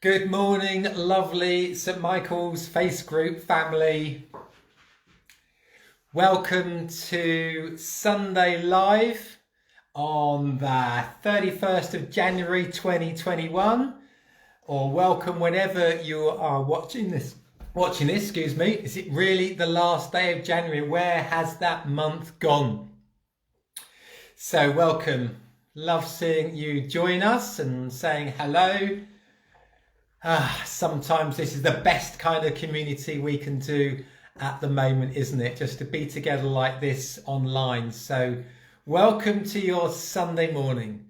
Good morning, lovely St Michael's Face Group family. Welcome to Sunday Live on the 31st of January 2021, or welcome whenever you are watching this, excuse me. Is it really the last day of January? Where has that month gone? So welcome. Love seeing you join us and saying hello. Sometimes this is the best kind of community we can do at the moment, isn't it? Just to be together like this online. So welcome to your Sunday morning.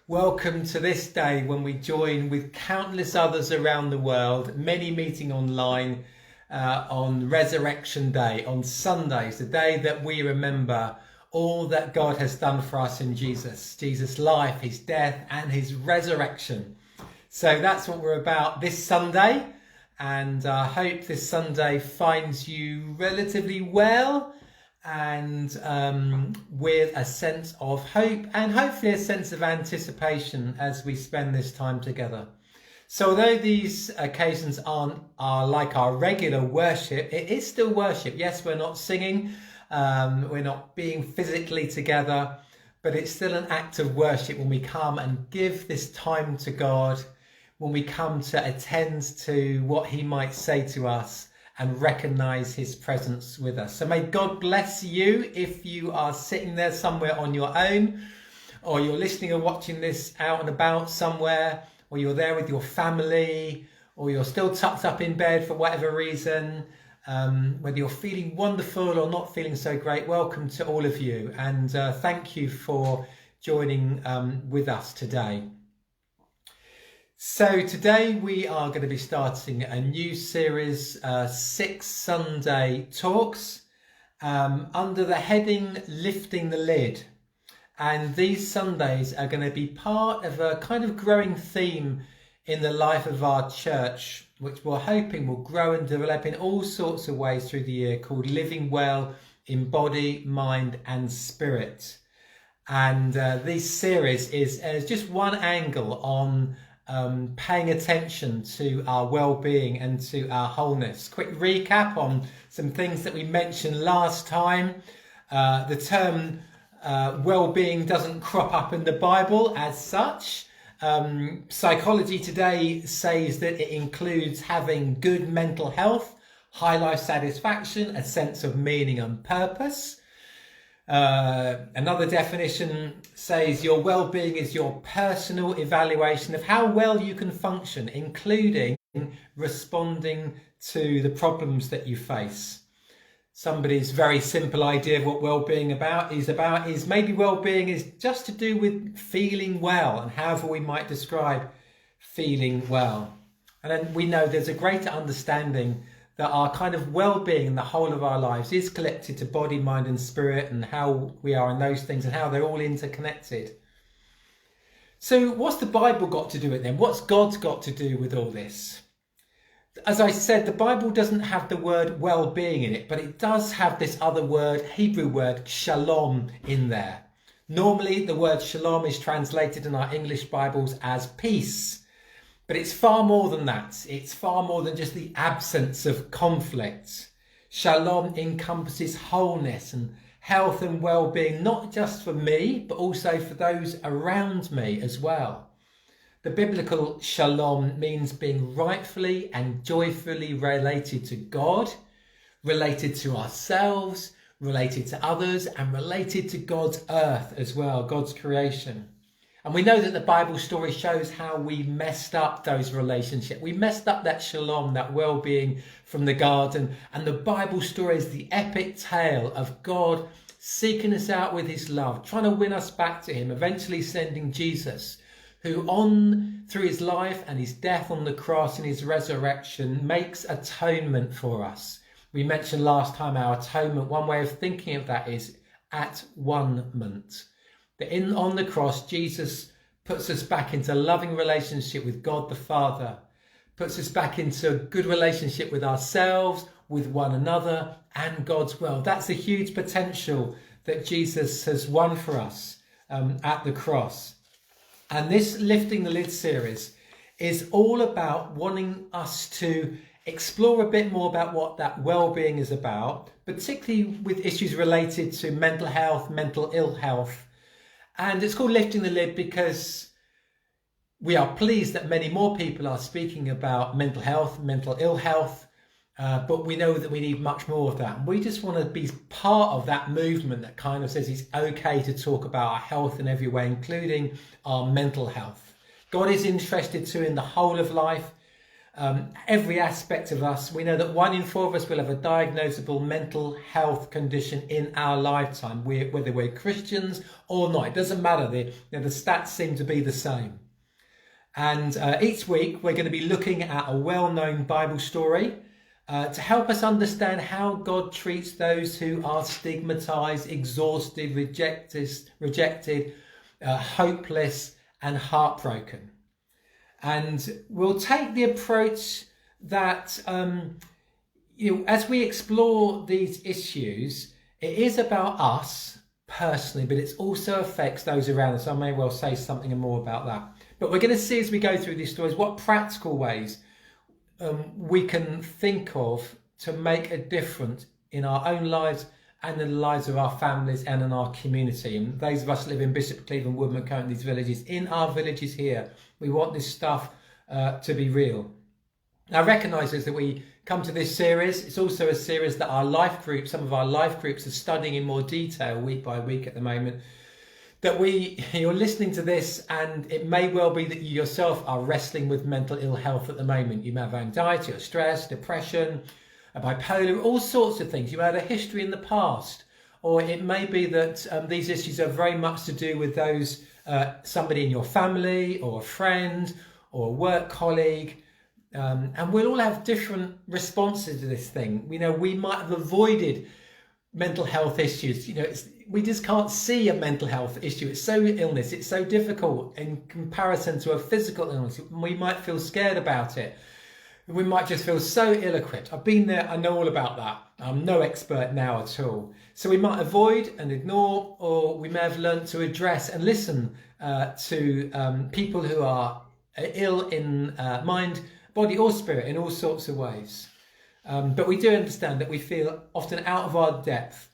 Welcome to this day when we join with countless others around the world, many meeting online on Resurrection Day, on Sundays, the day that we remember all that God has done for us in Jesus' life, his death and his resurrection. So that's what we're about this Sunday, and I hope this Sunday finds you relatively well and with a sense of hope and hopefully a sense of anticipation as we spend this time together. So although these occasions are like our regular worship, it is still worship. Yes, we're not singing, we're not being physically together, but it's still an act of worship when we come and give this time to God, when we come to attend to what he might say to us and recognize his presence with us. So may God bless you if you are sitting there somewhere on your own, or you're listening or watching this out and about somewhere, or you're there with your family, or you're still tucked up in bed for whatever reason. Whether you're feeling wonderful or not feeling so great, welcome to all of you, and thank you for joining with us today. So today we are going to be starting a new series, 6 Sunday talks, under the heading Lifting the Lid. And these Sundays are going to be part of a kind of growing theme in the life of our church, which we're hoping will grow and develop in all sorts of ways through the year, called Living Well in Body, Mind and Spirit. And this series is just one angle on paying attention to our well-being and to our wholeness. Quick recap on some things that we mentioned last time. The term well-being doesn't crop up in the Bible as such. Psychology today says that it includes having good mental health, high life satisfaction, a sense of meaning and purpose. Another definition says your well-being is your personal evaluation of how well you can function, including responding to the problems that you face. Somebody's very simple idea of what well-being is maybe well-being is just to do with feeling well, and however we might describe feeling well. And then we know there's a greater understanding that our kind of well-being in the whole of our lives is connected to body, mind and spirit, and how we are in those things and how they're all interconnected. So what's the Bible got to do with it then? What's God's got to do with all this? As I said, the Bible doesn't have the word well-being in it, but it does have this other word, Hebrew word, shalom, in there. Normally the word shalom is translated in our English Bibles as peace. But it's far more than that. It's far more than just the absence of conflict. Shalom encompasses wholeness and health and well-being, not just for me, but also for those around me as well. The biblical shalom means being rightfully and joyfully related to God, related to ourselves, related to others, and related to God's earth as well, God's creation. And we know that the Bible story shows how we messed up those relationships. We messed up that shalom, that well-being from the garden. And the Bible story is the epic tale of God seeking us out with his love, trying to win us back to him, eventually sending Jesus, who through his life and his death on the cross and his resurrection makes atonement for us. We mentioned last time our atonement. One way of thinking of that is at one-ment. That on the cross, Jesus puts us back into a loving relationship with God the Father, puts us back into a good relationship with ourselves, with one another, and God's will. That's a huge potential that Jesus has won for us at the cross. And this Lifting the Lid series is all about wanting us to explore a bit more about what that well-being is about, particularly with issues related to mental health, mental ill health. And it's called Lifting the Lid because we are pleased that many more people are speaking about mental health, mental ill health, but we know that we need much more of that. We just want to be part of that movement that kind of says it's okay to talk about our health in every way, including our mental health. God is interested too in the whole of life, every aspect of us. We know that 1 in 4 of us will have a diagnosable mental health condition in our lifetime, whether we're Christians or not. It doesn't matter. The stats seem to be the same. And each week we're going to be looking at a well-known Bible story to help us understand how God treats those who are stigmatized, exhausted, rejected, hopeless and heartbroken. And we'll take the approach that, as we explore these issues, it is about us personally, but it also affects those around us. I may well say something more about that. But we're going to see as we go through these stories what practical ways we can think of to make a difference in our own lives and in the lives of our families and in our community. And those of us who live in Bishop Cleveland, Woodman, Coat, these villages, in our villages here, we want this stuff to be real. Now, recognise that we come to this series. It's also a series that our life group, some of our life groups are studying in more detail week by week at the moment. That you're listening to this and it may well be that you yourself are wrestling with mental ill health at the moment. You may have anxiety or stress, depression, bipolar, all sorts of things. You may have a history in the past, or it may be that these issues are very much to do with those, somebody in your family or a friend or a work colleague. And we'll all have different responses to this thing. We might have avoided mental health issues. We just can't see a mental health issue. It's so illness. It's so difficult in comparison to a physical illness. We might feel scared about it. We might just feel so ill-equipped. I've been there. I know all about that. I'm no expert now at all. So we might avoid and ignore, or we may have learned to address and listen to people who are ill in mind, body or spirit in all sorts of ways. But we do understand that we feel often out of our depth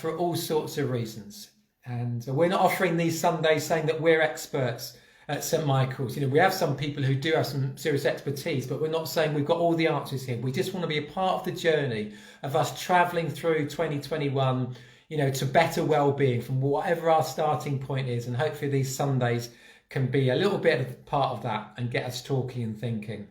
for all sorts of reasons. And we're not offering these Sundays saying that we're experts at St. Michael's. We have some people who do have some serious expertise, but we're not saying we've got all the answers here. We just want to be a part of the journey of us travelling through 2021, to better well-being from whatever our starting point is. And hopefully these Sundays can be a little bit of part of that and get us talking and thinking.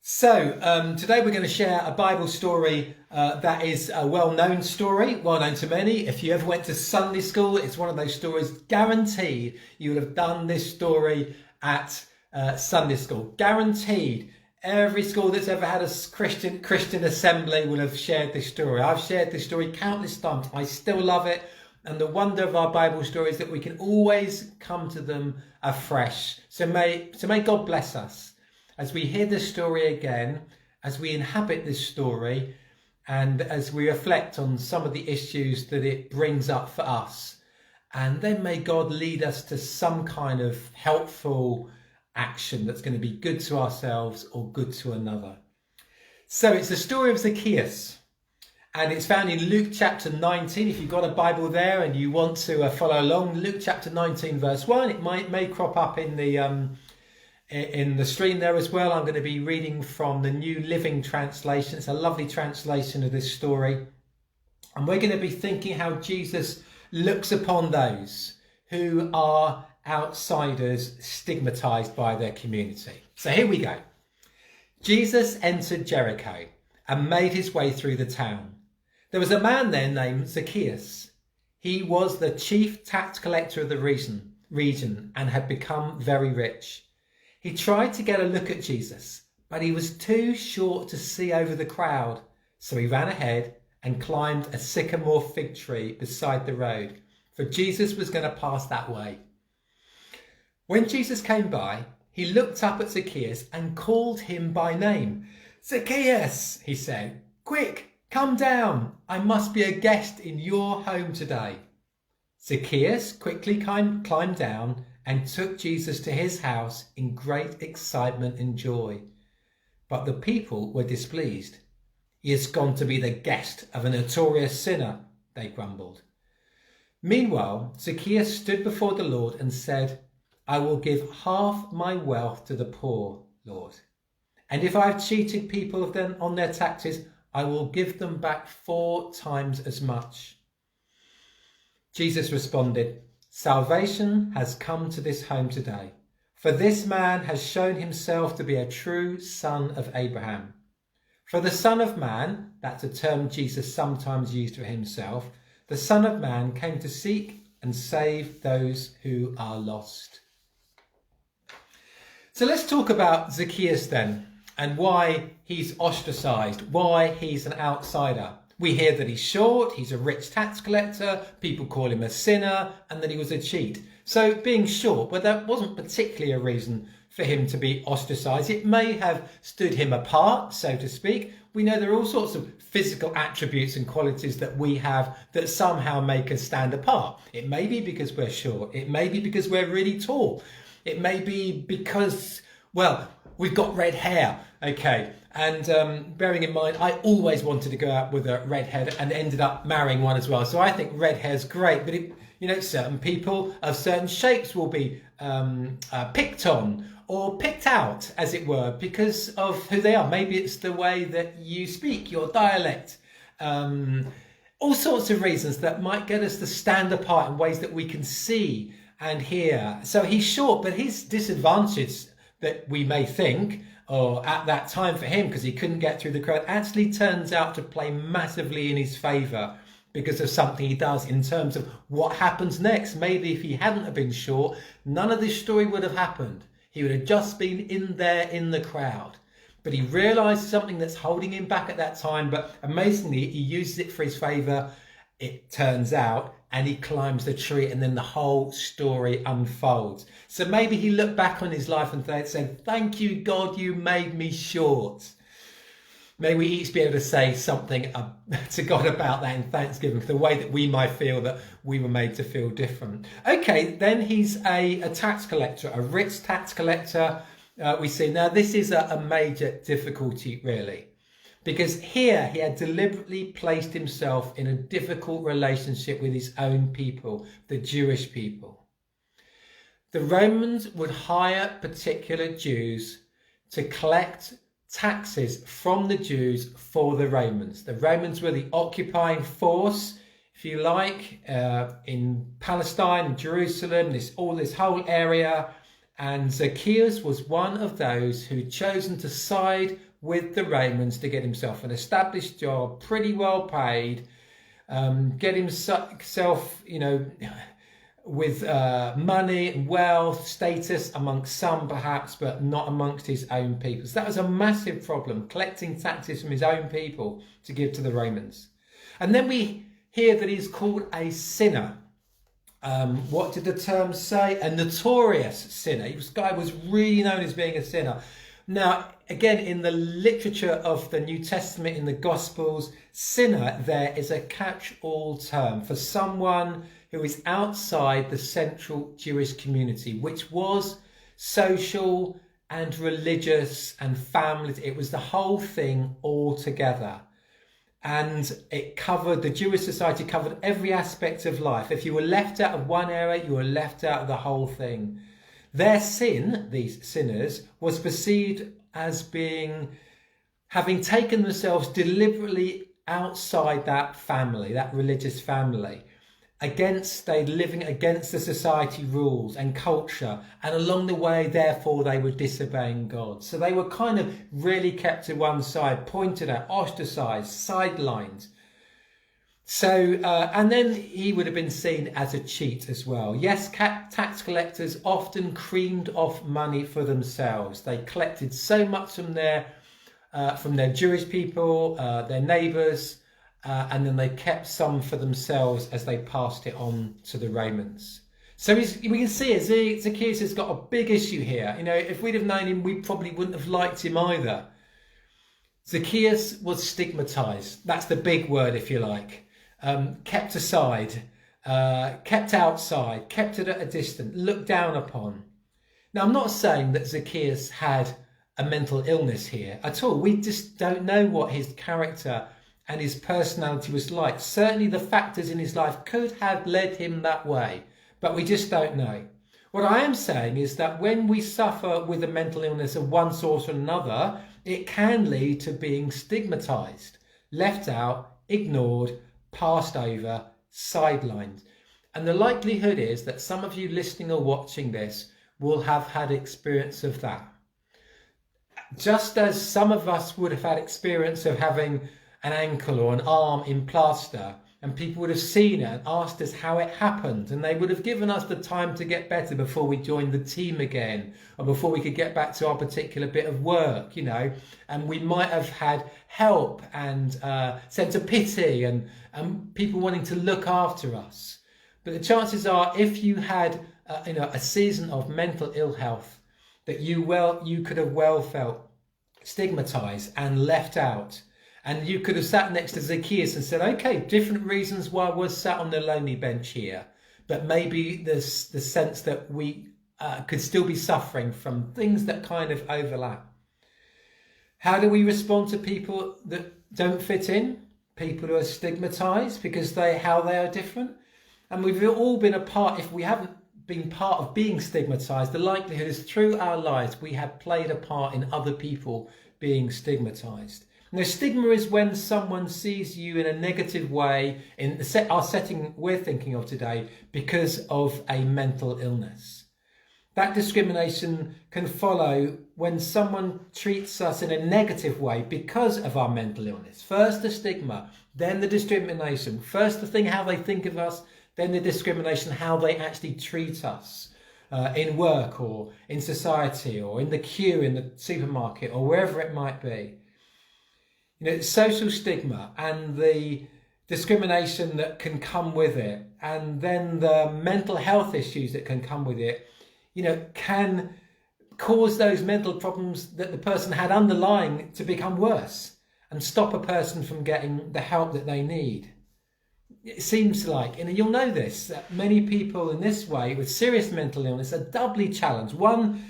So today we're going to share a Bible story that is a well-known story, well known to many. If you ever went to Sunday school, it's one of those stories, guaranteed you will have done this story at Sunday school. Guaranteed. Every school that's ever had a Christian assembly will have shared this story. I've shared this story countless times. I still love it. And the wonder of our Bible story is that we can always come to them afresh. So may God bless us as we hear this story again, as we inhabit this story, and as we reflect on some of the issues that it brings up for us. And then may God lead us to some kind of helpful action that's going to be good to ourselves or good to another. So it's the story of Zacchaeus, and it's found in Luke chapter 19. If you've got a Bible there and you want to follow along, Luke chapter 19 verse 1, it may crop up in the stream there as well. I'm going to be reading from the New Living Translation. It's a lovely translation of this story. And we're going to be thinking how Jesus looks upon those who are outsiders, stigmatized by their community. So here we go. Jesus entered Jericho and made his way through the town. There was a man there named Zacchaeus. He was the chief tax collector of the region and had become very rich. He tried to get a look at Jesus, but he was too short to see over the crowd. So he ran ahead and climbed a sycamore fig tree beside the road, for Jesus was going to pass that way. When Jesus came by, he looked up at Zacchaeus and called him by name. "Zacchaeus," he said, "quick, come down. I must be a guest in your home today." Zacchaeus quickly climbed down and took Jesus to his house in great excitement and joy. But the people were displeased. "He has gone to be the guest of a notorious sinner," they grumbled. Meanwhile, Zacchaeus stood before the Lord and said, "I will give half my wealth to the poor, Lord. And if I have cheated people of them on their taxes, I will give them back 4 times as much." Jesus responded, "Salvation has come to this home today, for this man has shown himself to be a true son of Abraham. For the Son of Man," that's a term Jesus sometimes used for himself, "the Son of Man came to seek and save those who are lost." So let's talk about Zacchaeus then, and why he's ostracised, why he's an outsider. We hear that he's short, he's a rich tax collector, people call him a sinner, and that he was a cheat. So being short, well, that wasn't particularly a reason for him to be ostracised. It may have stood him apart, so to speak. We know there are all sorts of physical attributes and qualities that we have that somehow make us stand apart. It may be because we're short. It may be because we're really tall. It may be because, well, we've got red hair. Okay, and bearing in mind, I always wanted to go out with a redhead and ended up marrying one as well. So I think red hair's great, but certain people of certain shapes will be picked on or picked out, as it were, because of who they are. Maybe it's the way that you speak, your dialect, all sorts of reasons that might get us to stand apart in ways that we can see and hear. So he's short, but his disadvantage that we may think, or at that time for him, because he couldn't get through the crowd, actually turns out to play massively in his favour because of something he does in terms of what happens next. Maybe if he hadn't have been short, none of this story would have happened. He would have just been in there in the crowd. But he realises something that's holding him back at that time, but amazingly, he uses it for his favour, it turns out, and he climbs the tree, and then the whole story unfolds. So maybe he looked back on his life and said, "Thank you, God, you made me short." May we each be able to say something to God about that in thanksgiving for the way that we might feel that we were made to feel different. Okay, then he's a tax collector, a rich tax collector. We see now this is a major difficulty, really. Because here he had deliberately placed himself in a difficult relationship with his own people, the Jewish people. The Romans would hire particular Jews to collect taxes from the Jews for the Romans. The Romans were the occupying force, if you like, in Palestine, Jerusalem, this whole area. And Zacchaeus was one of those who'd chosen to side with the Romans to get himself an established job, pretty well paid, get himself, with money and wealth, status amongst some perhaps, but not amongst his own people. So that was a massive problem, collecting taxes from his own people to give to the Romans. And then we hear that he's called a sinner. What did the term say? A notorious sinner. This guy was really known as being a sinner. Now, again, in the literature of the New Testament, in the Gospels, sinner there is a catch-all term for someone who is outside the central Jewish community, which was social and religious and family. It was the whole thing all together. And the Jewish society covered every aspect of life. If you were left out of one area, you were left out of the whole thing. Their sin, these sinners, was perceived as having taken themselves deliberately outside that family, that religious family, living against the society rules and culture, and along the way, therefore, they were disobeying God. So they were kind of really kept to one side, pointed at, ostracised, sidelined. So, and then he would have been seen as a cheat as well. Yes, tax collectors often creamed off money for themselves. They collected so much from their Jewish people, their neighbours, and then they kept some for themselves as they passed it on to the Romans. So we can see Zacchaeus has got a big issue here. If we'd have known him, we probably wouldn't have liked him either. Zacchaeus was stigmatized. That's the big word, if you like. Kept aside. kept outside, kept at a distance, looked down upon. Now, I'm not saying that Zacchaeus had a mental illness here at all. We just don't know what his character and his personality was like. Certainly the factors in his life could have led him that way, but we just don't know. What I am saying is that when we suffer with a mental illness of one sort or another, it can lead to being stigmatized, left out, ignored, passed over, sidelined. And the likelihood is that some of you listening or watching this will have had experience of that. Just as some of us would have had experience of having an ankle or an arm in plaster, and people would have seen it and asked us how it happened, and they would have given us the time to get better before we joined the team again, or before we could get back to our particular bit of work, you know, and we might have had help and sense of pity and people wanting to look after us. But the chances are, if you had a season of mental ill health, that you could have well felt stigmatized and left out. And you could have sat next to Zacchaeus and said, okay, different reasons why I was sat on the lonely bench here. But maybe there's the sense that we could still be suffering from things that kind of overlap. How do we respond to people that don't fit in? People who are stigmatized because how they are different? And we've all been a part, if we haven't been part of being stigmatized, the likelihood is through our lives we have played a part in other people being stigmatized. Now, stigma is when someone sees you in a negative way in our setting we're thinking of today because of a mental illness. That discrimination can follow when someone treats us in a negative way because of our mental illness. First the stigma, then the discrimination. First the thing how they think of us, then the discrimination how they actually treat us in work or in society or in the queue in the supermarket or wherever it might be. You know, social stigma and the discrimination that can come with it, and then the mental health issues that can come with it, you know, can cause those mental problems that the person had underlying to become worse and stop a person from getting the help that they need. It seems like, and you'll know this, that many people in this way with serious mental illness are doubly challenged. One,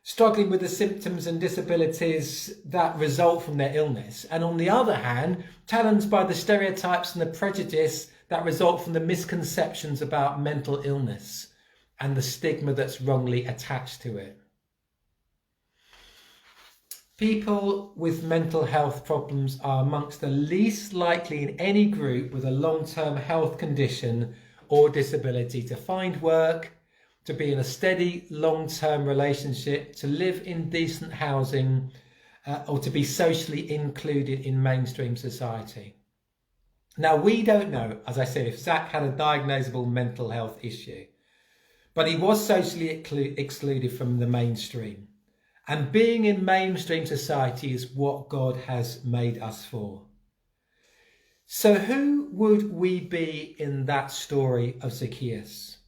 struggling with the symptoms and disabilities that result from their illness, and on the other hand, challenged by the stereotypes and the prejudice that result from the misconceptions about mental illness and the stigma that's wrongly attached to it. People with mental health problems are amongst the least likely in any group with a long-term health condition or disability to find work, to be in a steady long-term relationship, to live in decent housing, or to be socially included in mainstream society. Now, we don't know, as I said, if Zach had a diagnosable mental health issue, but he was socially excluded from the mainstream. And being in mainstream society is what God has made us for. So who would we be in that story of Zacchaeus?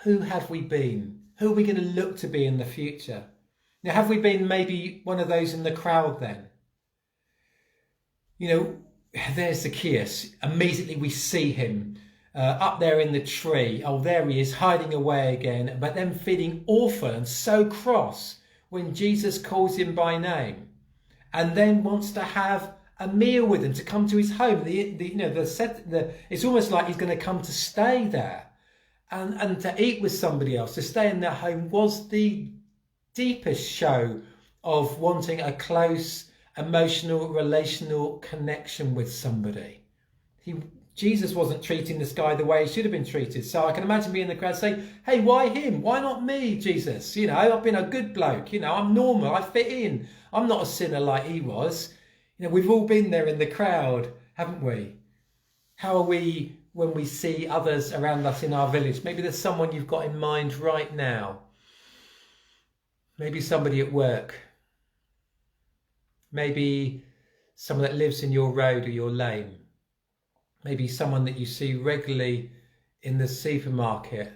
Who have we been? Who are we going to look to be in the future? Now, have we been maybe one of those in the crowd then? You know, there's Zacchaeus. Immediately we see him up there in the tree. Oh, there he is, hiding away again, but then feeling awful and so cross when Jesus calls him by name, and then wants to have a meal with him, to come to his home. It's almost like he's going to come to stay there. And to eat with somebody else, to stay in their home, was the deepest show of wanting a close, emotional, relational connection with somebody. Jesus wasn't treating this guy the way he should have been treated. So I can imagine being in the crowd saying, hey, why him? Why not me, Jesus? You know, I've been a good bloke. You know, I'm normal. I fit in. I'm not a sinner like he was. You know, we've all been there in the crowd, haven't we? How are we when we see others around us in our village? Maybe there's someone you've got in mind right now. Maybe somebody at work. Maybe someone that lives in your road or your lane. Maybe someone that you see regularly in the supermarket.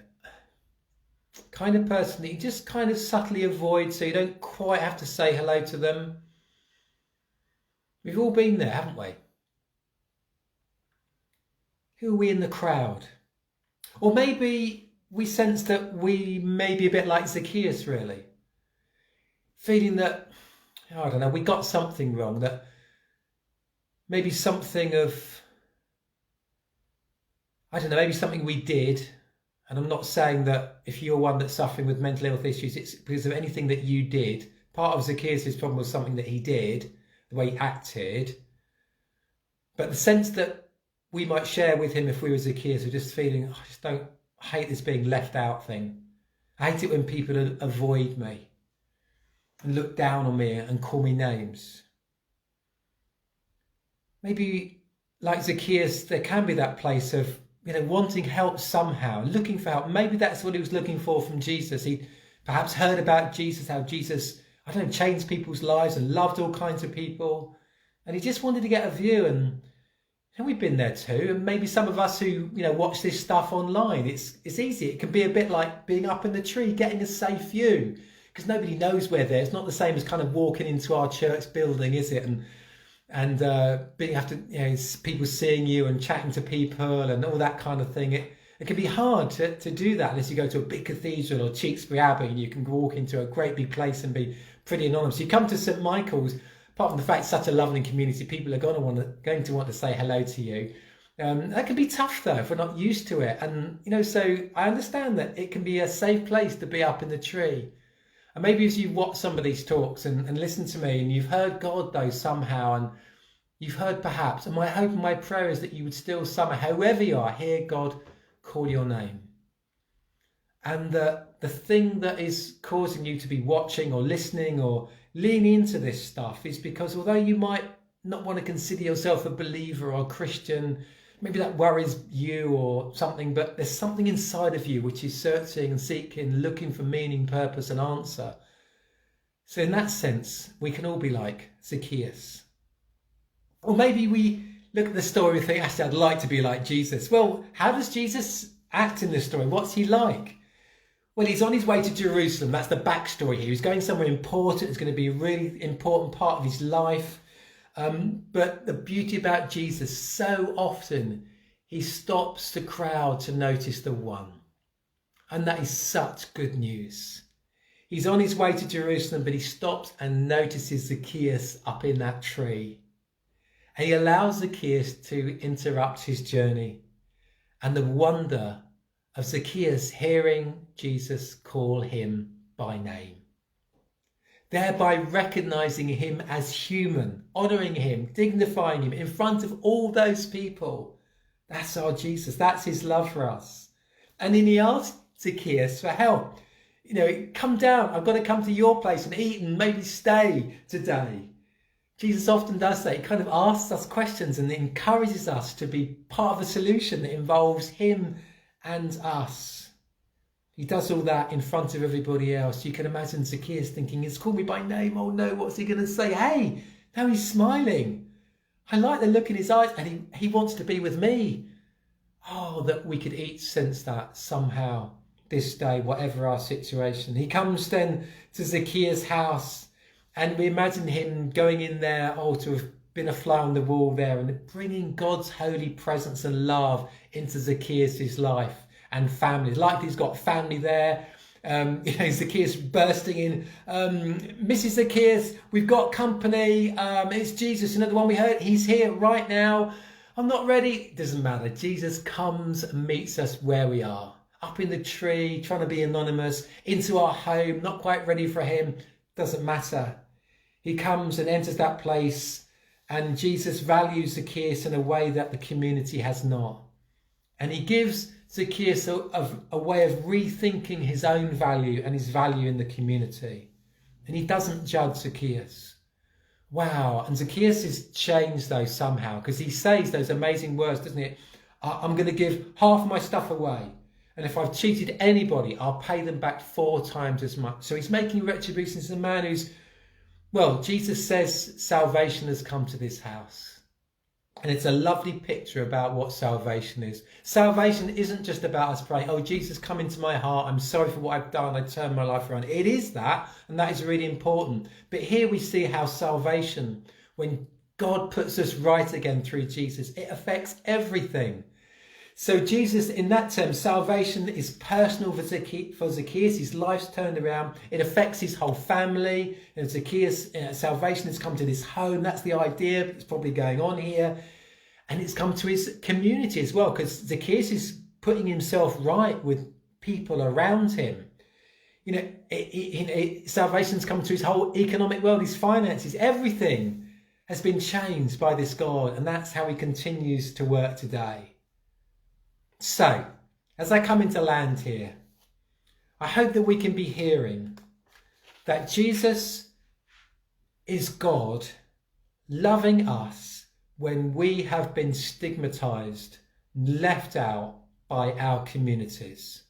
Kind of person that you just kind of subtly avoid so you don't quite have to say hello to them. We've all been there, haven't we? Who are we in the crowd? Or maybe we sense that we may be a bit like Zacchaeus, really. Feeling that, I don't know, we got something wrong, that maybe something of, I don't know, maybe something we did. And I'm not saying that if you're one that's suffering with mental health issues, it's because of anything that you did. Part of Zacchaeus' problem was something that he did, the way he acted. But the sense that we might share with him if we were Zacchaeus, we're just feeling, I hate this being left out thing. I hate it when people avoid me and look down on me and call me names. Maybe like Zacchaeus, there can be that place of, wanting help somehow, looking for help. Maybe that's what he was looking for from Jesus. He perhaps heard about Jesus, how Jesus, changed people's lives and loved all kinds of people. And he just wanted to get a view, and we've been there too. And maybe some of us who, watch this stuff online, it's easy. It can be a bit like being up in the tree, getting a safe view, because nobody knows we're there. It's not the same as kind of walking into our church building, is it? And being after people seeing you and chatting to people and all that kind of thing. It can be hard to do that unless you go to a big cathedral or Tewkesbury Abbey and you can walk into a great big place and be pretty anonymous. You come to St Michael's, apart from the fact it's such a lovely community, people are going to want to say hello to you. That can be tough though if we're not used to it. And so I understand that it can be a safe place to be up in the tree. And maybe as you watch some of these talks and listen to me, and you've heard God though somehow, and you've heard perhaps, and my hope and my prayer is that you would still somehow, whoever you are, hear God call your name. And the thing that is causing you to be watching or listening or leaning into this stuff is because although you might not want to consider yourself a believer or a Christian, maybe that worries you or something, but there's something inside of you which is searching and seeking, looking for meaning, purpose and answer. So in that sense, we can all be like Zacchaeus. Or maybe we look at the story and think, actually, I'd like to be like Jesus. Well, how does Jesus act in this story? What's he like? Well, he's on his way to Jerusalem. That's the backstory here. He's going somewhere important. It's going to be a really important part of his life. But the beauty about Jesus, so often he stops the crowd to notice the one. And that is such good news. He's on his way to Jerusalem, but he stops and notices Zacchaeus up in that tree. And he allows Zacchaeus to interrupt his journey. And the wonder of Zacchaeus hearing Jesus call him by name, thereby recognizing him as human, honouring him, dignifying him in front of all those people. That's our Jesus. That's his love for us. And then he asked Zacchaeus for help. Come down. I've got to come to your place and eat and maybe stay today. Jesus often does that. He kind of asks us questions and encourages us to be part of a solution that involves him and us. He does all that in front of everybody else. You can imagine Zacchaeus thinking, he's called me by name. Oh no, what's he going to say? Hey, now he's smiling. I like the look in his eyes and he wants to be with me. Oh, that we could each sense that somehow this day, whatever our situation. He comes then to Zacchaeus' house and we imagine him going in there, to have been a fly on the wall there and bringing God's holy presence and love into Zacchaeus' life and family. Likely he's got family there. Zacchaeus bursting in. Mrs. Zacchaeus, we've got company. It's Jesus, the one we heard. He's here right now. I'm not ready. It doesn't matter. Jesus comes and meets us where we are. Up in the tree, trying to be anonymous, into our home, not quite ready for him. Doesn't matter. He comes and enters that place, and Jesus values Zacchaeus in a way that the community has not. And he gives Zacchaeus a way of rethinking his own value and his value in the community. And he doesn't judge Zacchaeus. Wow. And Zacchaeus is changed though somehow, because he says those amazing words, doesn't he? I'm going to give half of my stuff away. And if I've cheated anybody, I'll pay them back 4 times as much. So he's making retribution. He's a man who's, Jesus says salvation has come to this house. And it's a lovely picture about what salvation is. Salvation isn't just about us praying, oh, Jesus, come into my heart. I'm sorry for what I've done. I turn my life around. It is that, and that is really important. But here we see how salvation, when God puts us right again through Jesus, it affects everything. So Jesus, in that term, salvation is personal for Zacchaeus. His life's turned around. It affects his whole family. And Zacchaeus, salvation has come to this home. That's the idea that's probably going on here. And it's come to his community as well, because Zacchaeus is putting himself right with people around him. You know, salvation's come to his whole economic world, his finances, everything has been changed by this God. And that's how he continues to work today. So, as I come into land here, I hope that we can be hearing that Jesus is God loving us when we have been stigmatized, left out by our communities.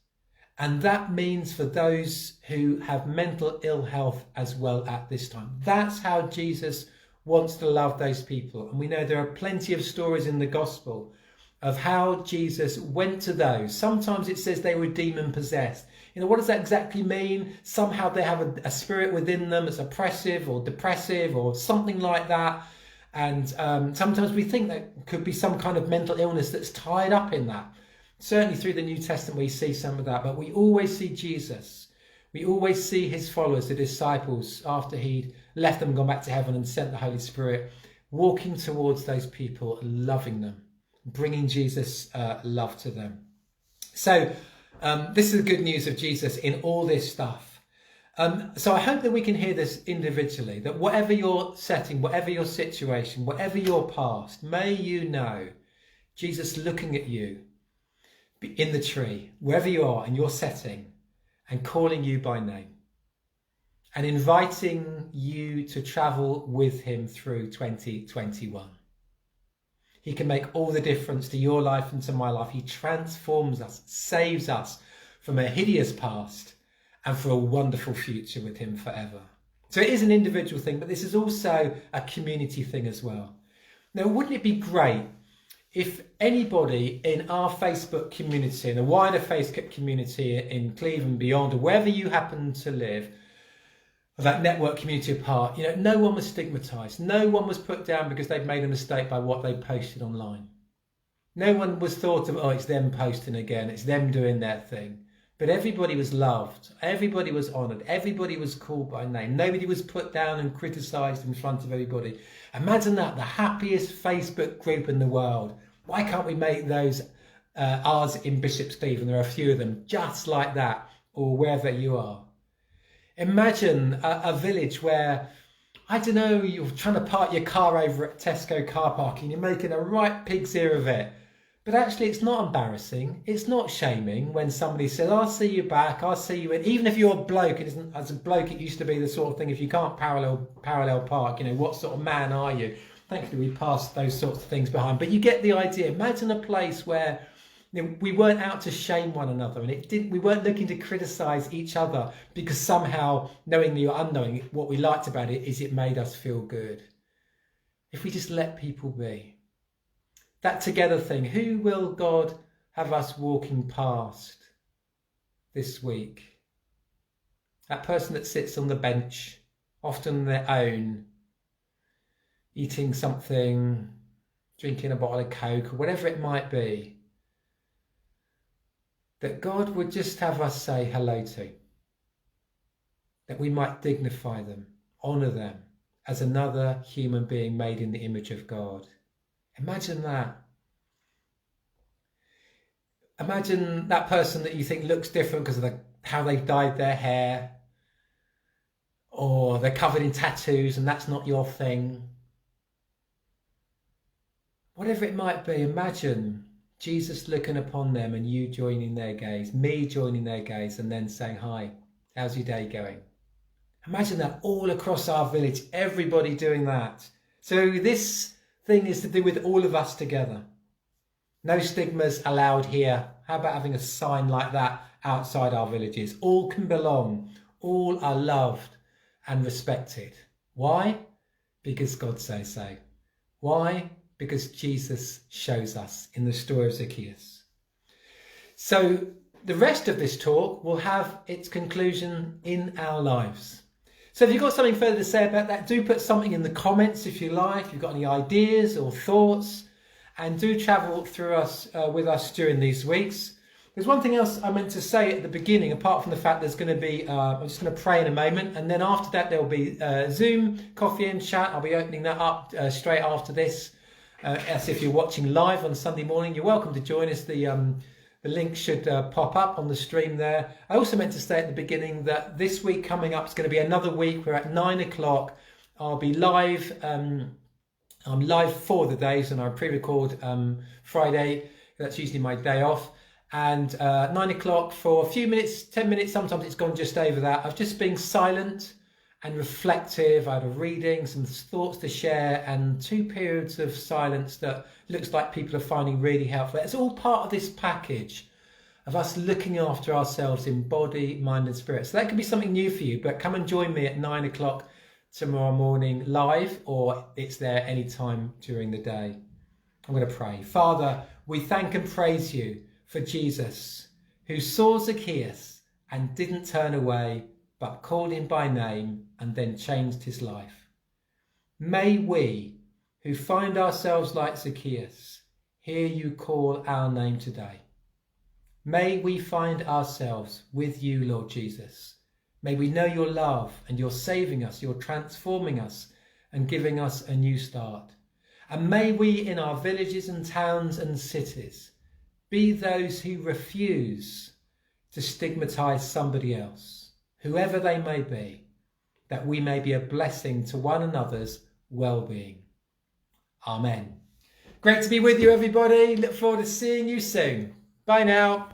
And that means for those who have mental ill health as well at this time. That's how Jesus wants to love those people. And we know there are plenty of stories in the gospel of how Jesus went to those. Sometimes it says they were demon possessed. You know, what does that exactly mean? Somehow they have a spirit within them that's oppressive or depressive or something like that. And sometimes we think that could be some kind of mental illness that's tied up in that. Certainly through the New Testament we see some of that, but we always see Jesus. We always see his followers, the disciples, after he'd left them, gone back to heaven and sent the Holy Spirit, walking towards those people and loving them, bringing Jesus' love to them. So this is the good news of Jesus in all this stuff. So I hope that we can hear this individually, that whatever your setting, whatever your situation, whatever your past, may you know Jesus looking at you in the tree, wherever you are in your setting, and calling you by name and inviting you to travel with him through 2021. He can make all the difference to your life and to my life. He transforms us, saves us from a hideous past and for a wonderful future with him forever. So it is an individual thing, but this is also a community thing as well. Now, wouldn't it be great if anybody in our Facebook community, in a wider Facebook community in Cleveland, beyond, or wherever you happen to live, of that network community apart, you know, no one was stigmatized. No one was put down because they'd made a mistake by what they posted online. No one was thought of, oh, it's them posting again, it's them doing their thing. But everybody was loved, everybody was honoured, everybody was called by name. Nobody was put down and criticised in front of everybody. Imagine that, the happiest Facebook group in the world. Why can't we make those ours in Bishop's Cleveland? There are a few of them just like that, or wherever you are. Imagine a village where, I don't know, you're trying to park your car over at Tesco car park and you're making a right pig's ear of it. But actually it's not embarrassing, it's not shaming when somebody says, I'll see you back, I'll see you in. Even if you're a bloke, it isn't, as a bloke it used to be the sort of thing, if you can't parallel park, you know, what sort of man are you? Thankfully we passed those sorts of things behind. But you get the idea. Imagine a place where, you know, we weren't out to shame one another, and we weren't looking to criticise each other because somehow, knowingly or unknowingly, what we liked about it is it made us feel good. If we just let people be. That together thing, who will God have us walking past this week? That person that sits on the bench, often on their own, eating something, drinking a bottle of Coke, or whatever it might be, that God would just have us say hello to, that we might dignify them, honour them as another human being made in the image of God. Imagine that. Imagine that person that you think looks different because of how they've dyed their hair, or they're covered in tattoos and that's not your thing. Whatever it might be, imagine Jesus looking upon them and you joining their gaze, me joining their gaze, and then saying, hi, how's your day going? Imagine that all across our village, everybody doing that. So this thing is to do with all of us together. No stigmas allowed here. How about having a sign like that outside our villages? All can belong. All are loved and respected. Why? Because God says so. Why? Because Jesus shows us in the story of Zacchaeus. So the rest of this talk will have its conclusion in our lives. So if you've got something further to say about that, do put something in the comments if you like. If you've got any ideas or thoughts. and do travel through us with us during these weeks. There's one thing else I meant to say at the beginning, apart from the fact there's going to be, I'm just going to pray in a moment, and then after that there'll be Zoom, coffee and chat. I'll be opening that up straight after this. As if you're watching live on Sunday morning, you're welcome to join us. The link should pop up on the stream there. I also meant to say at the beginning that this week coming up is going to be another week. We're at 9 o'clock. I'll be live. I'm live for the days, and I pre-record Friday. That's usually my day off. And 9 o'clock for a few minutes, 10 minutes, sometimes it's gone just over that. I've just been silent and reflective. I had a reading, some thoughts to share, and 2 periods of silence that looks like people are finding really helpful. It's all part of this package of us looking after ourselves in body, mind and spirit. So that could be something new for you, but come and join me at 9 o'clock tomorrow morning live, or it's there anytime during the day. I'm going to pray. Father, we thank and praise you for Jesus, who saw Zacchaeus and didn't turn away, but called him by name and then changed his life. May we, who find ourselves like Zacchaeus, hear you call our name today. May we find ourselves with you, Lord Jesus. May we know your love, and you're saving us, you're transforming us and giving us a new start. And may we in our villages and towns and cities be those who refuse to stigmatize somebody else, whoever they may be, that we may be a blessing to one another's well-being. Amen. Great to be with you, everybody. Look forward to seeing you soon. Bye now.